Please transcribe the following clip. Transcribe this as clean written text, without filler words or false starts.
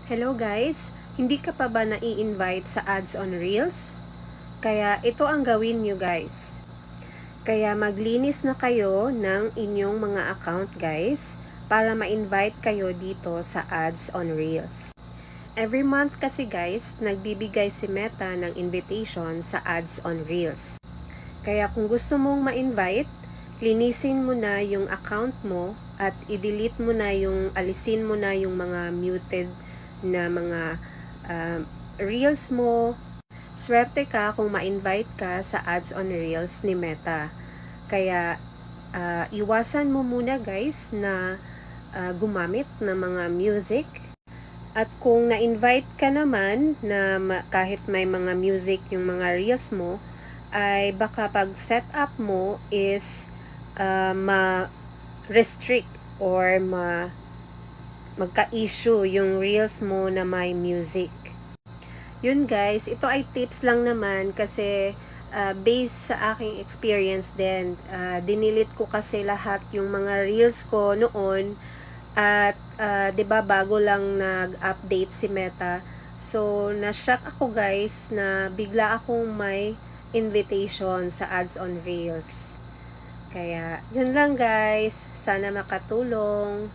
Hello guys! Hindi ka pa ba nai-invite sa ads on Reels? Kaya ito ang gawin nyo guys. Kaya maglinis na kayo ng inyong mga account guys para ma-invite kayo dito sa ads on Reels. Every month kasi guys, nagbibigay si Meta ng invitation sa ads on Reels. Kaya kung gusto mong ma-invite, linisin mo na yung account mo at i-delete mo na alisin mo na yung mga muted na mga reels mo. Swerte ka kung ma-invite ka sa ads on reels ni Meta. Kaya iwasan mo muna guys na gumamit ng mga music. At kung na-invite ka naman na kahit may mga music yung mga reels mo, ay baka pag setup mo is ma-restrict or magka-issue yung reels mo na may music. Yun guys, ito ay tips lang naman kasi based sa aking experience din. Dinilit ko kasi lahat yung mga reels ko noon at 'di ba bago lang nag-update si Meta. So na-shock ako guys na bigla akong may invitation sa ads on reels. Kaya yun lang guys, sana makatulong.